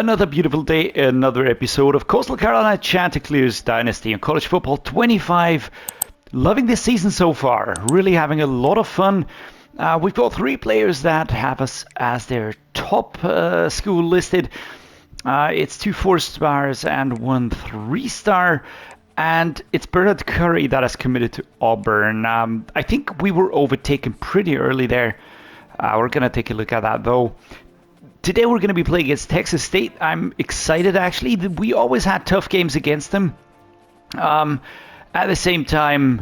Another beautiful day, another episode of Coastal Carolina Chanticleers Dynasty and College Football 25. Loving this season so far, really having a lot of fun. We've got 3 players that have us as their top school listed. It's 2 4-stars and 1 3-star. And it's Bernard Curry that has committed to Auburn. I think we were overtaken pretty early there. We're going to take a look at that though. Today we're going to be playing against Texas State. I'm excited actually. We always had tough games against them. At the same time,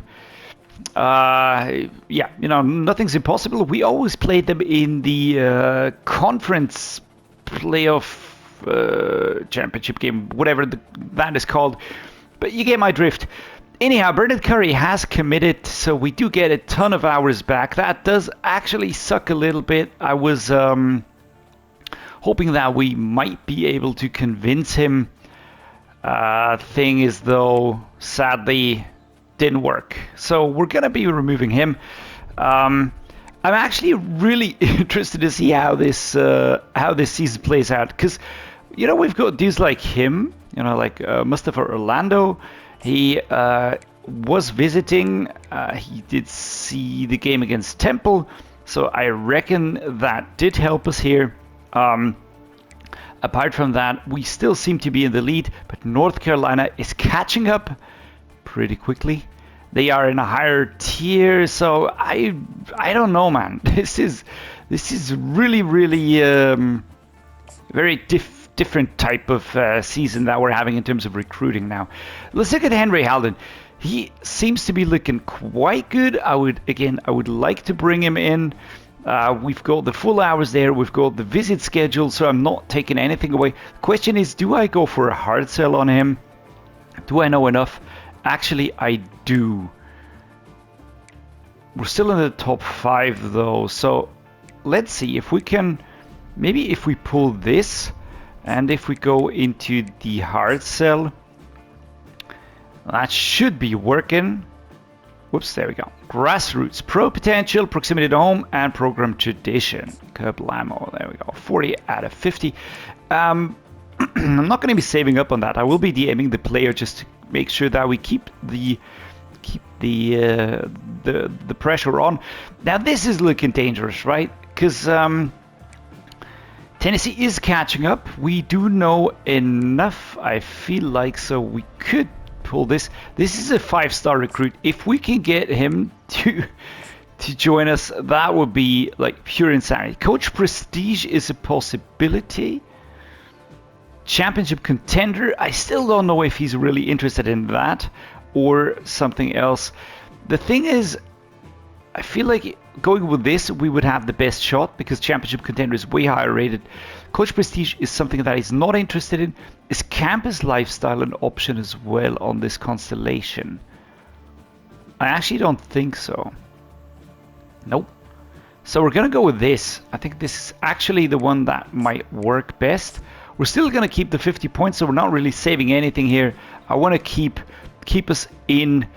nothing's impossible. We always played them in the conference playoff championship game, whatever that is called. But you get my drift. Anyhow, Bernard Curry has committed, so we do get a ton of hours back. That does actually suck a little bit. I was hoping that we might be able to convince him. Thing is, though, sadly, didn't work. So we're going to be removing him. I'm actually really interested to see how this season plays out. Because, we've got dudes like him, like Mustafa Orlando. He was visiting. He did see the game against Temple. So I reckon that did help us here. Apart from that, we still seem to be in the lead, but North Carolina is catching up pretty quickly. They are in a higher tier, so I don't know, man. This is really very different type of season that we're having in terms of recruiting now. Let's look at Henry Halden. He seems to be looking quite good. I would like to bring him in. We've got the full hours there. We've got the visit schedule, so I'm not taking anything away. The question is, do I go for a hard sell on him? Do I know enough? Actually, I do. We're still in the top 5, though. So let's see if we can. Maybe if we pull this, and if we go into the hard sell, that should be working. Whoops, there we go. Grassroots, Pro Potential, Proximity to Home, and Program Tradition. Kablamo, there we go. 40 out of 50. I'm not going to be saving up on that. I will be DMing the player just to make sure that we keep the pressure on. Now this is looking dangerous, right? Because Tennessee is catching up. We do know enough, I feel like, so we could pull this. This is a 5-star recruit. If we can get him to join us, that would be like pure insanity. Coach Prestige is a possibility. Championship contender, I still don't know if he's really interested in that or something else. The thing is, I feel like going with this, we would have the best shot because championship contender is way higher rated. Coach Prestige is something that he's not interested in. Is campus lifestyle an option as well on this constellation? I actually don't think so. Nope. So we're going to go with this. I think this is actually the one that might work best. We're still going to keep the 50 points, so we're not really saving anything here. I want to keep us in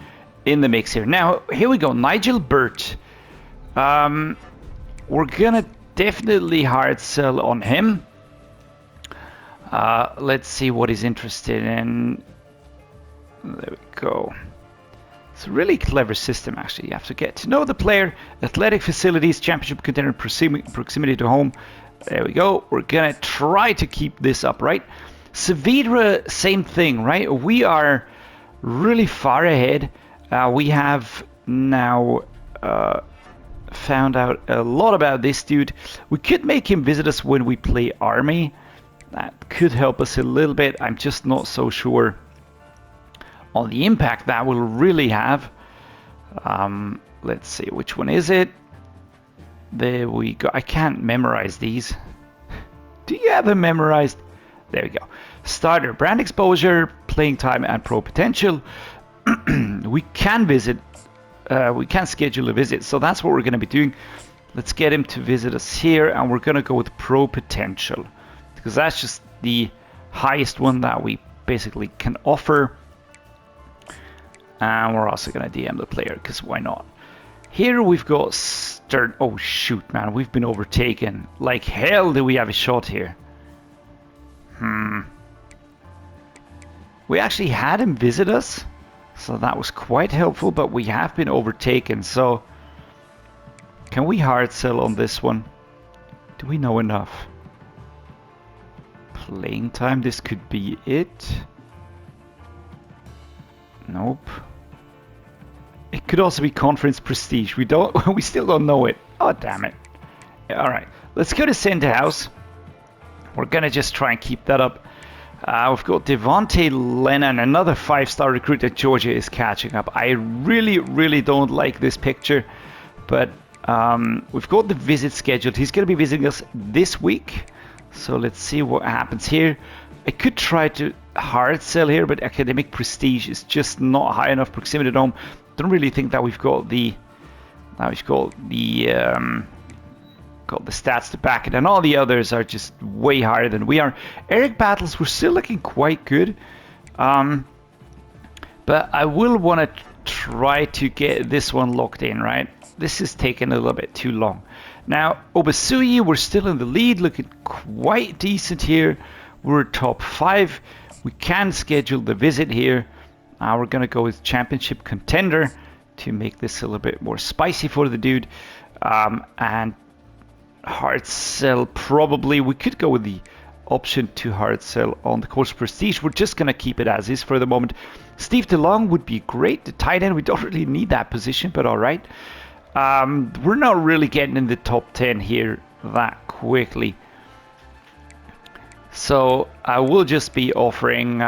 the mix here. Now, here we go. Nigel Burt. We're going to definitely hard sell on him. Let's see what he's interested in. There we go. It's a really clever system, actually. You have to get to know the player. Athletic facilities, championship contender, proximity to home. There we go. We're going to try to keep this up, right? Saavedra, same thing, right? We are really far ahead. We have now found out a lot about this dude. We could make him visit us when we play Army. That could help us a little bit. I'm just not so sure on the impact that will really have. Let's see, which one is it? There we go. I can't memorize these. Do you have them memorized? There we go. Starter, brand exposure, playing time, and pro potential. We can visit. We can schedule a visit, so that's what we're going to be doing. Let's get him to visit us here, and we're going to go with pro potential because that's just the highest one that we basically can offer. And we're also going to DM the player because why not? Here we've got Stern. Oh shoot, man, we've been overtaken. Like hell do we have a shot here. We actually had him visit us, so that was quite helpful, but we have been overtaken. So can we hard sell on this one? Do we know enough? Playing time, this could be it. Nope. It could also be conference prestige. We still don't know it. Oh, damn it. All right, let's go to center house. We're gonna just try and keep that up. We've got Devontae Lennon, another 5-star recruit that Georgia is catching up. I really don't like this picture, but we've got the visit scheduled. He's gonna be visiting us this week, so let's see what happens here. I could try to hard sell here, but academic prestige is just not high enough. Proximity to home. Don't really think that we've got the stats to back it, and all the others are just way higher than we are. Eric battles, we're still looking quite good, but I will want to try to get this one locked in, right? This is taking a little bit too long. Now Obasui, we're still in the lead, looking quite decent here. We're top 5. We can schedule the visit here. We're gonna go with championship contender to make this a little bit more spicy for the dude, and hard sell probably. We could go with the option to hard sell on the course prestige. We're just gonna keep it as is for the moment. Steve DeLong would be great. The tight end, we don't really need that position, but all right. We're not really getting in the top 10 here that quickly, so I will just be offering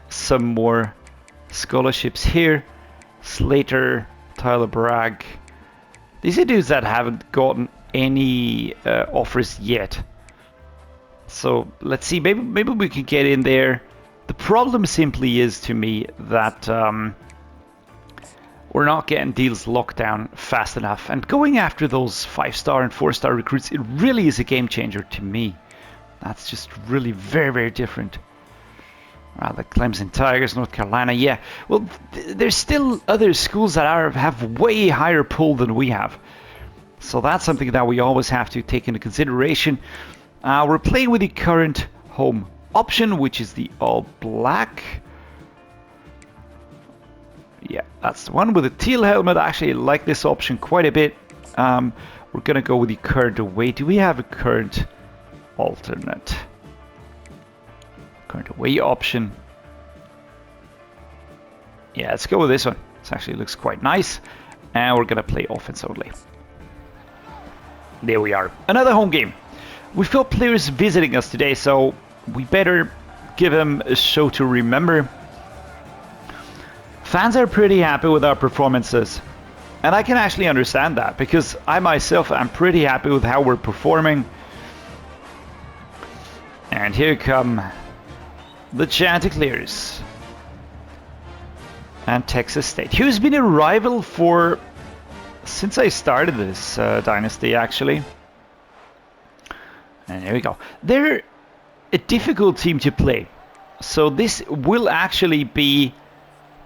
some more scholarships here. Slater, Tyler Bragg, these are dudes that haven't gotten any offers yet. So let's see, maybe we can get in there. The problem simply is to me that we're not getting deals locked down fast enough, and going after those 5-star and 4-star recruits, it really is a game changer to me. That's just really very different. The Clemson Tigers, North Carolina, yeah. Well, there's still other schools that have way higher pull than we have. So that's something that we always have to take into consideration. We're playing with the current home option, which is the all black. Yeah, that's the one with the teal helmet. I actually like this option quite a bit. We're gonna go with the current away. Do we have a current alternate? Current away option. Yeah, let's go with this one. This actually looks quite nice. And we're gonna play offense only. There we are. Another home game. We've got players visiting us today, so we better give them a show to remember. Fans are pretty happy with our performances, and I can actually understand that, because I myself am pretty happy with how we're performing. And here come the Chanticleers and Texas State, who's been a rival for since I started this dynasty, actually. And here we go. They're a difficult team to play, so this will actually be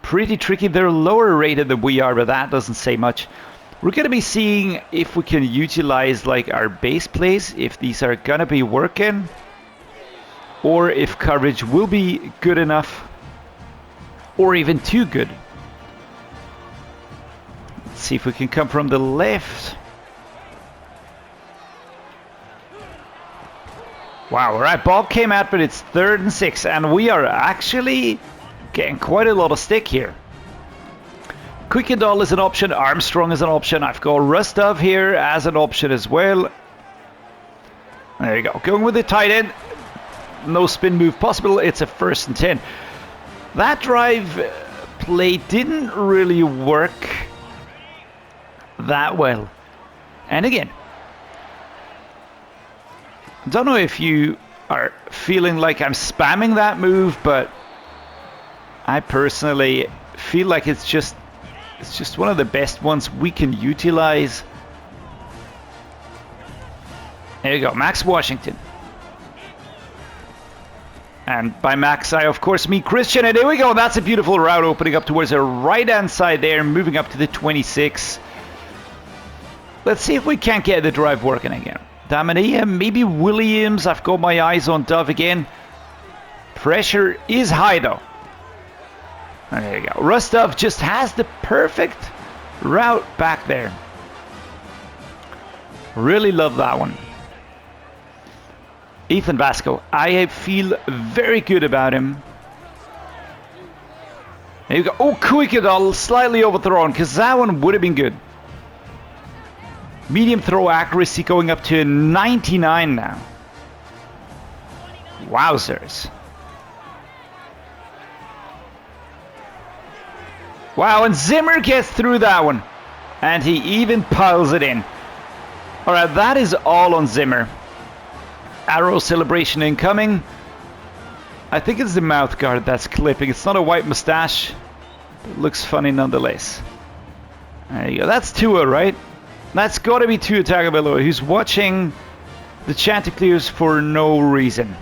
pretty tricky. They're lower rated than we are, but that doesn't say much. We're going to be seeing if we can utilize like our base plays, if these are going to be working, or if coverage will be good enough, or even too good. Let's see if we can come from the left. Wow, alright, Bob came out, but it's 3rd and 6, and we are actually getting quite a lot of stick here. Quickendall is an option, Armstrong is an option, I've got Rustov here as an option as well. There you go, going with the tight end. No spin move possible, it's a 1st and 10. That drive play didn't really work that well. And again, I don't know if you are feeling like I'm spamming that move, but I personally feel like it's just one of the best ones we can utilize. There you go, Max Washington. And by Max, I of course mean Christian. And there we go, that's a beautiful route opening up towards the right-hand side there, moving up to the 26. Let's see if we can't get the drive working again. Damania, maybe Williams. I've got my eyes on Dove again. Pressure is high though. And there you go. Rostov just has the perfect route back there. Really love that one. Ethan Vasco, I feel very good about him. There you go. Oh, Kuikadal slightly overthrown, because that one would have been good. Medium throw accuracy going up to 99 now. Wowzers. Wow, and Zimmer gets through that one. And he even piles it in. Alright, that is all on Zimmer. Arrow celebration incoming. I think it's the mouth guard that's clipping. It's not a white mustache. It looks funny nonetheless. There you go. That's Tua, right? That's got to be Tua Tagovailoa, who's watching the Chanticleers for no reason.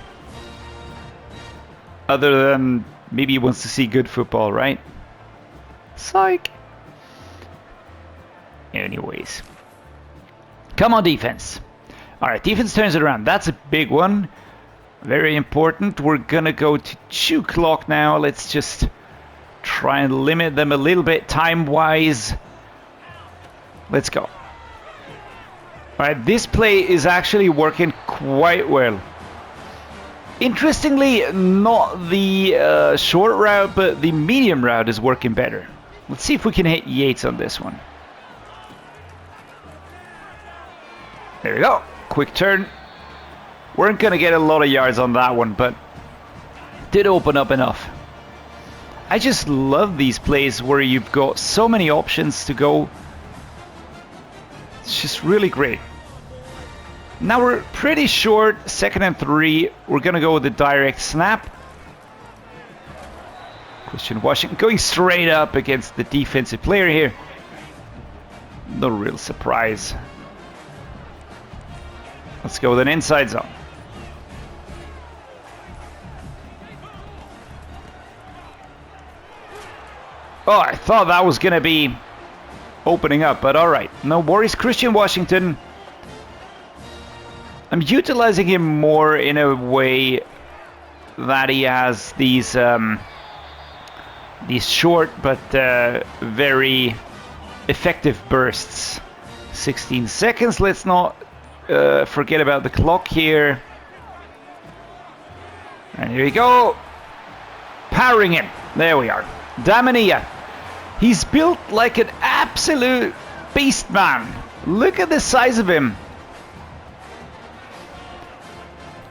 Other than maybe he wants to see good football, right? Psych. Anyways. Come on, defense. Alright, defense turns it around. That's a big one. Very important. We're gonna go to 2 clock now. Let's just try and limit them a little bit time-wise. Let's go. Alright, this play is actually working quite well. Interestingly, not the short route, but the medium route is working better. Let's see if we can hit Yates on this one. There we go. Quick turn. Weren't going to get a lot of yards on that one, but did open up enough. I just love these plays where you've got so many options to go. It's just really great. Now we're pretty short, 2nd and 3. We're going to go with the direct snap. Christian Washington going straight up against the defensive player here. No real surprise. Let's go with an inside zone. Oh, I thought that was going to be opening up, but alright. No worries. Christian Washington. I'm utilizing him more in a way that he has these short but very effective bursts. 16 seconds. Let's not forget about the clock here. And here we go. Powering him. There we are. Damania. He's built like an absolute beast, man. Look at the size of him.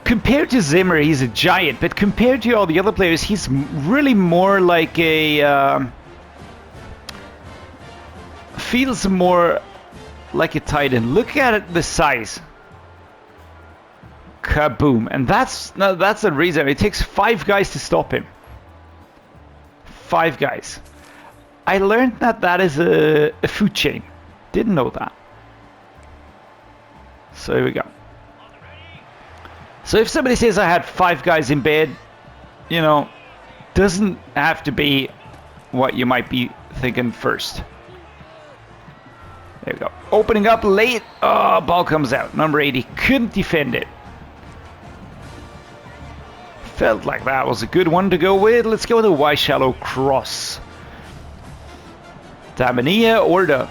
Compared to Zimmer, he's a giant, but compared to all the other players, he's really more like a... feels more like a tight end. Look at it, the size. Kaboom. And that's the reason. It takes 5 guys to stop him. 5 guys. I learned that is a food chain. Didn't know that. So here we go. So if somebody says I had 5 guys in bed, you know, doesn't have to be what you might be thinking first. There we go. Opening up late. Oh, ball comes out. Number 80 couldn't defend it. Felt like that was a good one to go with. Let's go with a Y shallow cross. Damania or Dub.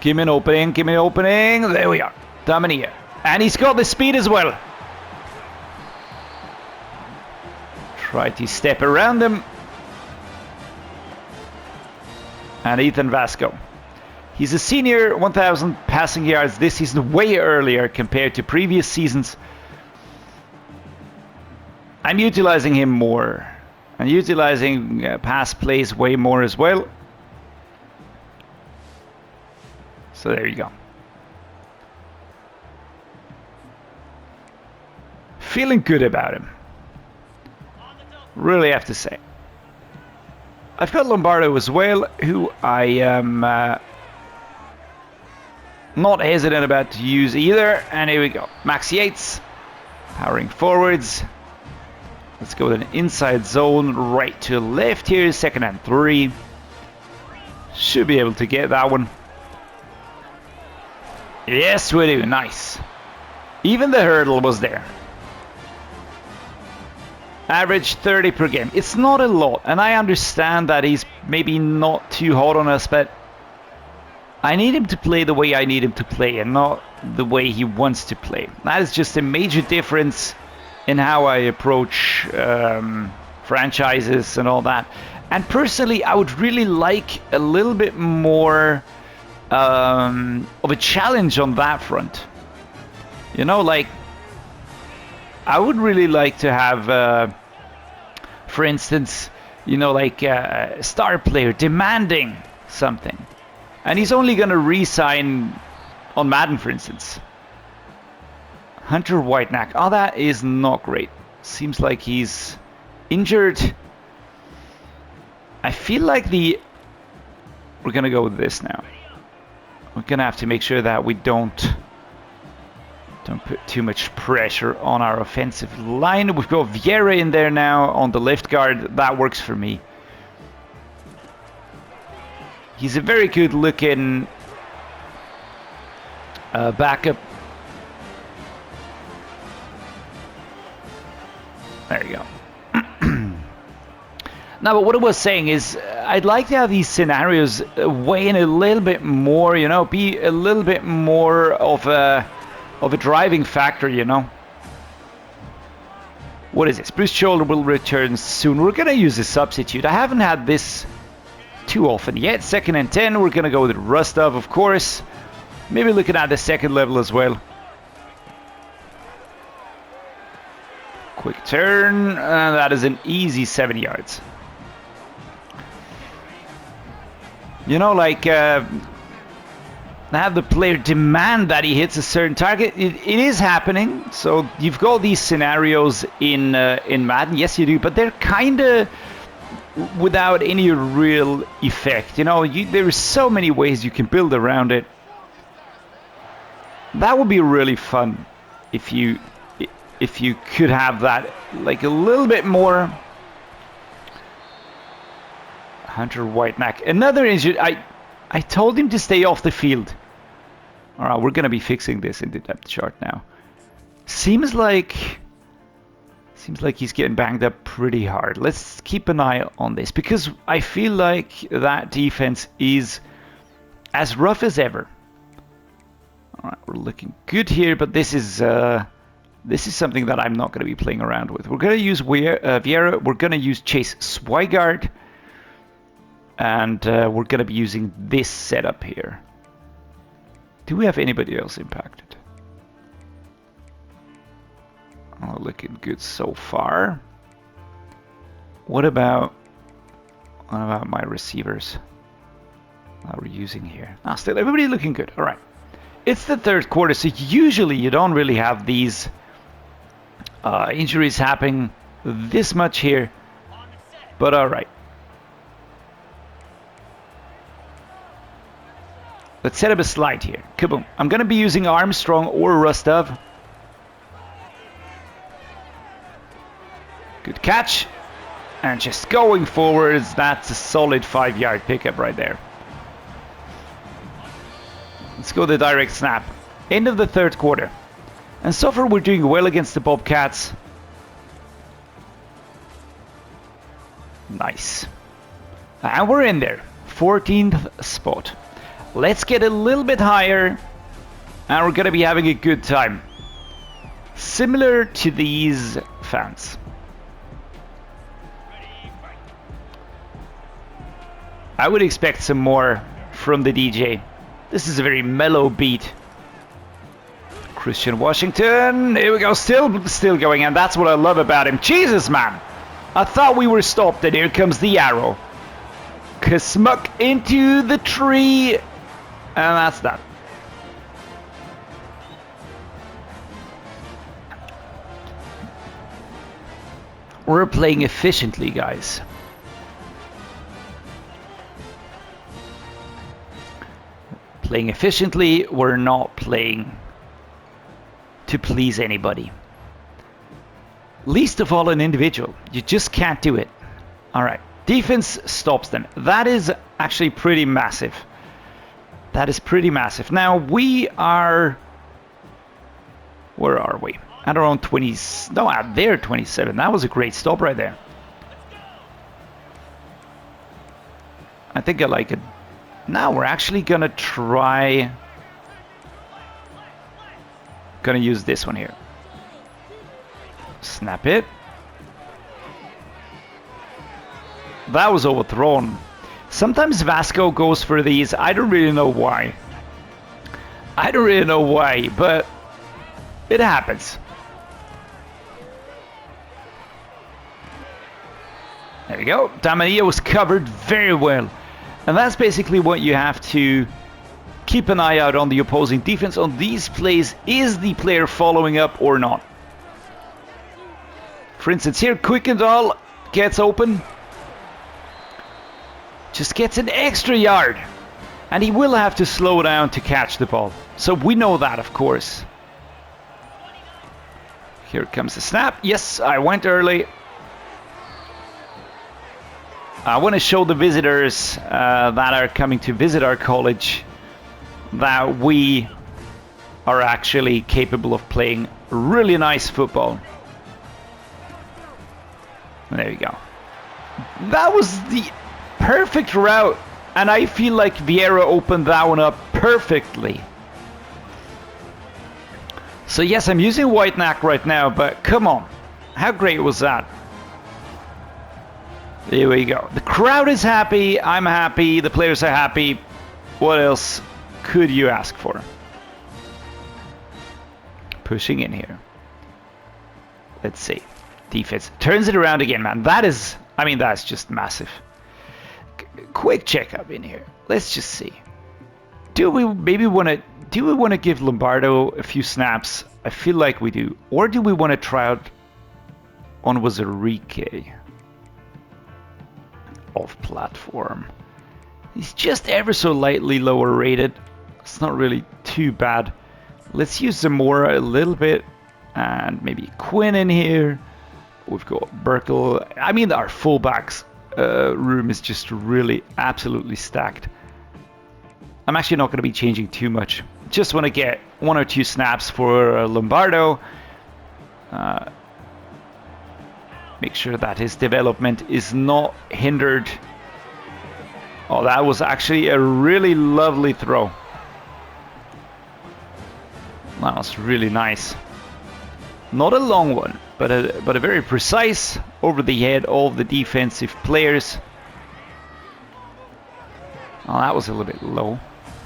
Give me an opening. Give me an opening. There we are. Damania. And he's got the speed as well. Try to step around him. And Ethan Vasco. He's a senior, 1,000 passing yards this season, way earlier compared to previous seasons. I'm utilizing him more. I'm utilizing pass plays way more as well. So there you go. Feeling good about him. Really have to say. I've got Lombardo as well, who I am not hesitant about to use either. And here we go. Max Yates. Powering forwards. Let's go with an inside zone right to left here. 2nd and 3. Should be able to get that one. Yes, we do. Nice. Even the hurdle was there. Average 30 per game. It's not a lot, and I understand that he's maybe not too hot on us, but I need him to play the way I need him to play and not the way he wants to play. That is just a major difference in how I approach franchises and all that. And personally, I would really like a little bit more of a challenge on that front. You know, like, I would really like to have, for instance, you know, like a star player demanding something. And he's only going to re-sign on Madden, for instance. Hunter Whitenack. Oh, that is not great. Seems like he's injured. I feel like we're going to go with this now. We're going to have to make sure that we don't put too much pressure on our offensive line. We've got Vieira in there now on the left guard. That works for me. He's a very good looking backup. There you go. Now, but what I was saying is, I'd like to have these scenarios weigh in a little bit more, you know, be a little bit more of a driving factor, you know. What is this? Bruce Shoulder will return soon. We're going to use a substitute. I haven't had this too often yet. 2nd and 10. We're going to go with Rostov, of course. Maybe looking at the second level as well. Quick turn. That is an easy 7 yards. You know, like, have the player demand that he hits a certain target. It is happening. So you've got these scenarios in Madden. Yes, you do. But they're kind of without any real effect. You know, there are so many ways you can build around it. That would be really fun if you could have that, like, a little bit more. Hunter Whitenack, another injured. I told him to stay off the field. All right, we're gonna be fixing this in the depth chart now. Seems like he's getting banged up pretty hard. Let's keep an eye on this, because I feel like that defense is as rough as ever. All right, we're looking good here, but this is something that I'm not going to be playing around with. We're going to use Vieira. We're going to use Chase Swigard. And we're going to be using this setup here. Do we have anybody else impacted? Oh, looking good so far. What about my receivers that we're using here? Ah, still everybody looking good. All right. It's the third quarter, so usually you don't really have these injuries happening this much here. But all right. Let's set up a slide here. Kaboom. I'm going to be using Armstrong or Rostov. Good catch. And just going forwards, that's a solid 5-yard pickup right there. Let's go the direct snap. End of the third quarter. And so far we're doing well against the Bobcats. Nice. And we're in there. 14th spot. Let's get a little bit higher, and we're going to be having a good time. Similar to these fans. I would expect some more from the DJ. This is a very mellow beat. Christian Washington, here we go, still going, and that's what I love about him. Jesus, man. I thought we were stopped, and here comes the arrow. Kasmuck into the tree. And that's that. We're playing efficiently, guys. Playing efficiently, we're not playing to please anybody. Least of all an individual. You just can't do it. All right. Defense stops them. That is actually pretty massive. That is pretty massive. Now we are... Where are we? At around 20, no, at there 27. That was a great stop right there. I think I like it. Now we're actually gonna try. Gonna use this one here. Snap it. That was overthrown. Sometimes Vasco goes for these. I don't really know why. I don't really know why, but it happens. There we go. Damania was covered very well. And that's basically what you have to keep an eye out on the opposing defense on these plays. Is the player following up or not? For instance, here Quickendall gets open. Just gets an extra yard. And he will have to slow down to catch the ball. So we know that, of course. Here comes the snap. Yes, I went early. I want to show the visitors that are coming to visit our college that we are actually capable of playing really nice football. There you go. That was the perfect route, and I feel like Vieira opened that one up perfectly. So yes, I'm using White Knack right now, but come on, how great was that? There we go. The crowd is happy, I'm happy, the players are happy. What else could you ask for? Pushing in here. Let's see. Defense turns it around again, man. That is, I mean, that's just massive. Quick checkup in here. Let's just see. Do we want to give Lombardo a few snaps? I feel like we do. Or do we want to try out on Wazirike? Off platform. He's just ever so lightly lower rated. It's not really too bad. Let's use Zamora a little bit. And maybe Quinn in here. We've got Burkle. I mean, our fullbacks room is just really absolutely stacked. I'm actually not going to be changing too much. Just want to get one or two snaps for Lombardo. Make sure that his development is not hindered. Oh, that was actually a really lovely throw. That was really nice. Not a long one, but a very precise over the head of the defensive players. Oh, that was a little bit low.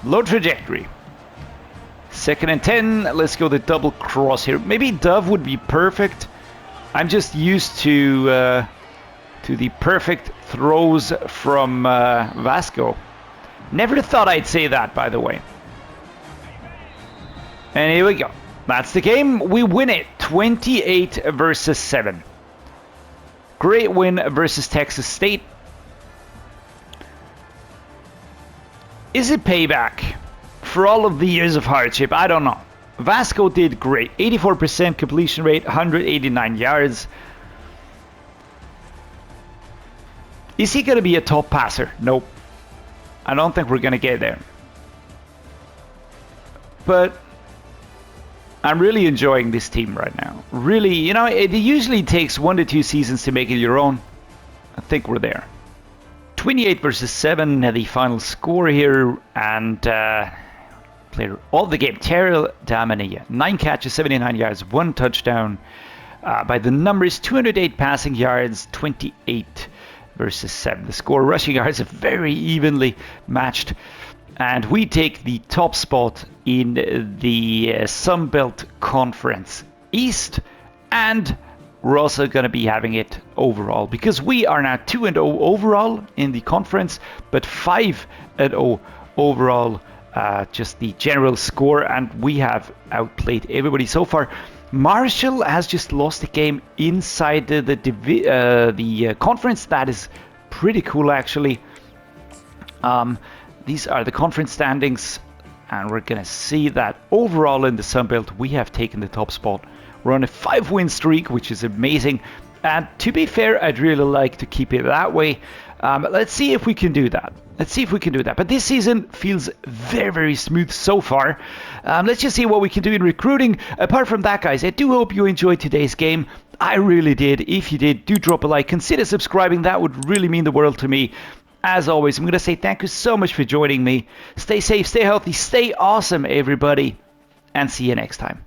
Low trajectory. 2nd and 10. Let's go the double cross here. Maybe Dove would be perfect. I'm just used to the perfect throws from Vasco. Never thought I'd say that, by the way. And here we go. That's the game. We win it. 28-7. Great win versus Texas State. Is it payback for all of the years of hardship? I don't know. Vasco did great. 84% completion rate, 189 yards. Is he going to be a top passer? Nope. I don't think we're going to get there. But I'm really enjoying this team right now. Really, you know, it usually takes 1 to 2 seasons to make it your own. I think we're there. 28-7, the final score here, and player of the game, Terrell Damania. 9 catches, 79 yards, 1 touchdown. By the numbers, 208 passing yards, 28-7. The score, rushing yards, are very evenly matched. And we take the top spot in the Sun Belt Conference East. And we're also going to be having it overall, because we are now 2-0 overall in the conference, but 5-0 overall, just the general score, and we have outplayed everybody so far. Marshall has just lost a game inside the conference. That is pretty cool, actually. These are the conference standings, and we're going to see that overall in the Sun Belt, we have taken the top spot. We're on a 5-win streak, which is amazing. And to be fair, I'd really like to keep it that way. Let's see if we can do that. But this season feels very, very smooth so far. Let's just see what we can do in recruiting. Apart from that, guys, I do hope you enjoyed today's game. I really did. If you did, do drop a like. Consider subscribing. That would really mean the world to me. As always, I'm going to say thank you so much for joining me. Stay safe, stay healthy, stay awesome, everybody. And see you next time.